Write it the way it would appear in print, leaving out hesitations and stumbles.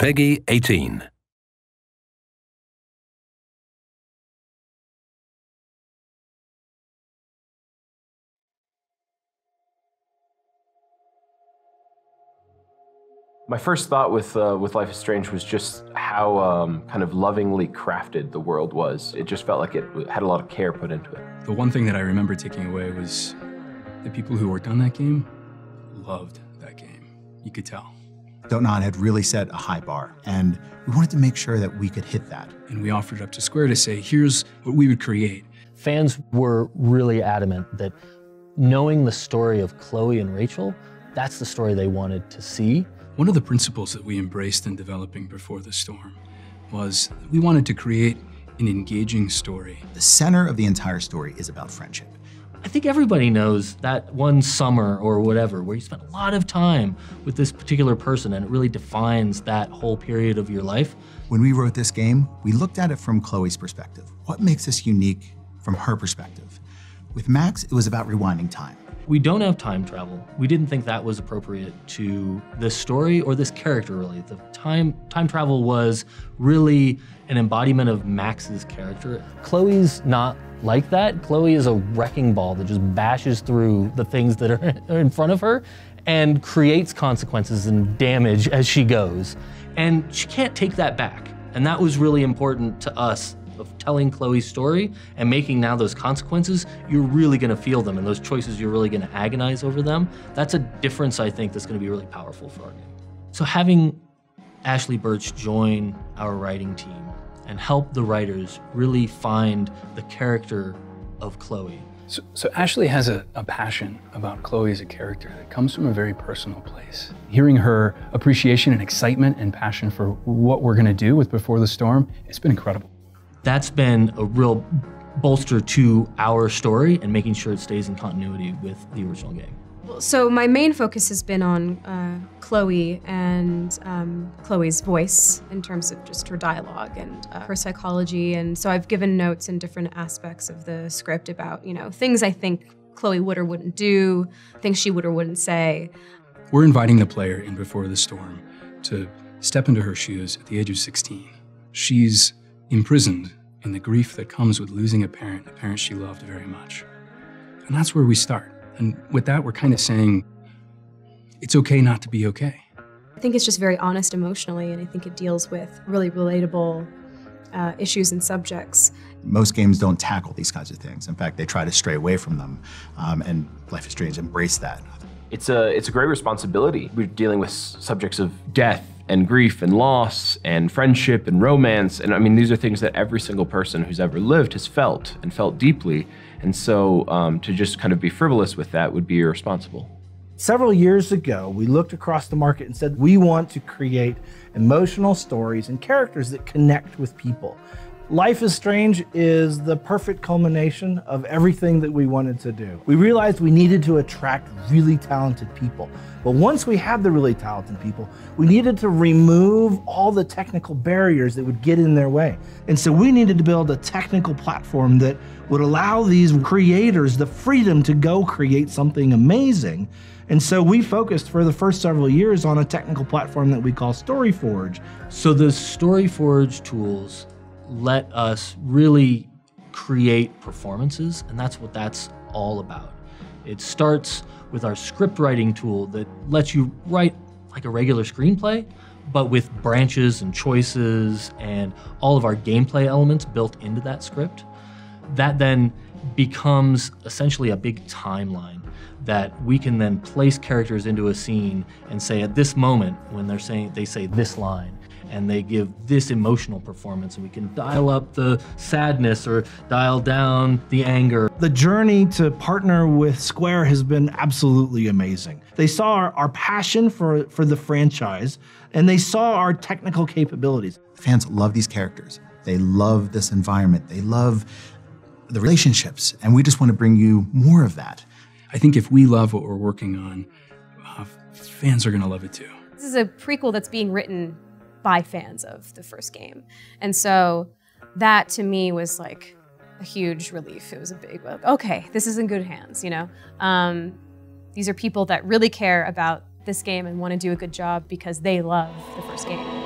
PEGI 18. My first thought with Life is Strange was just how kind of lovingly crafted the world was. It just felt like it had a lot of care put into it. The one thing that I remember taking away was the people who worked on that game loved that game. You could tell. Don't had really set a high bar, and we wanted to make sure that we could hit that. And we offered it up to Square to say, here's what we would create. Fans were really adamant that knowing the story of Chloe and Rachel, that's the story they wanted to see. One of the principles that we embraced in developing Before the Storm was that we wanted to create an engaging story. The center of the entire story is about friendship. I think everybody knows that one summer or whatever where you spent a lot of time with this particular person and it really defines that whole period of your life. When we wrote this game, we looked at it from Chloe's perspective. What makes us unique from her perspective? With Max, it was about rewinding time. We don't have time travel. We didn't think that was appropriate to this story or this character, really. The time travel was really an embodiment of Max's character. Chloe's not like that. Chloe is a wrecking ball that just bashes through the things that are in front of her and creates consequences and damage as she goes. And she can't take that back. And that was really important to us, of telling Chloe's story and making now those consequences, you're really gonna feel them, and those choices, you're really gonna agonize over them. That's a difference, I think, that's gonna be really powerful for our game. So having Ashley Birch join our writing team and help the writers really find the character of Chloe. So Ashley has a passion about Chloe as a character that comes from a very personal place. Hearing her appreciation and excitement and passion for what we're gonna do with Before the Storm, it's been incredible. That's been a real bolster to our story and making sure it stays in continuity with the original game. So my main focus has been on Chloe and Chloe's voice in terms of just her dialogue and her psychology. And so I've given notes in different aspects of the script about, things I think Chloe would or wouldn't do, things she would or wouldn't say. We're inviting the player in Before the Storm to step into her shoes at the age of 16. She's imprisoned in the grief that comes with losing a parent she loved very much. And that's where we start. And with that, we're kind of saying, it's okay not to be okay. I think it's just very honest emotionally, and I think it deals with really relatable issues and subjects. Most games don't tackle these kinds of things. In fact, they try to stray away from them, and Life is Strange embraced that. It's a great responsibility. We're dealing with subjects of death and grief and loss and friendship and romance. And I mean, these are things that every single person who's ever lived has felt and felt deeply. And so to just kind of be frivolous with that would be irresponsible. Several years ago, we looked across the market and said, we want to create emotional stories and characters that connect with people. Life is Strange is the perfect culmination of everything that we wanted to do. We realized we needed to attract really talented people. But once we had the really talented people, we needed to remove all the technical barriers that would get in their way. And so we needed to build a technical platform that would allow these creators the freedom to go create something amazing. And so we focused for the first several years on a technical platform that we call StoryForge. So the StoryForge tools let us really create performances, and that's what that's all about. It starts with our script writing tool that lets you write like a regular screenplay, but with branches and choices and all of our gameplay elements built into that script. That then becomes essentially a big timeline that we can then place characters into a scene and say at this moment when they say this line, and they give this emotional performance, and we can dial up the sadness or dial down the anger. The journey to partner with Square has been absolutely amazing. They saw our passion for the franchise, and they saw our technical capabilities. Fans love these characters. They love this environment. They love the relationships, and we just want to bring you more of that. I think if we love what we're working on, fans are gonna love it too. This is a prequel that's being written by fans of the first game. And so that to me was like a huge relief. It was a big, okay, this is in good hands, These are people that really care about this game and want to do a good job because they love the first game.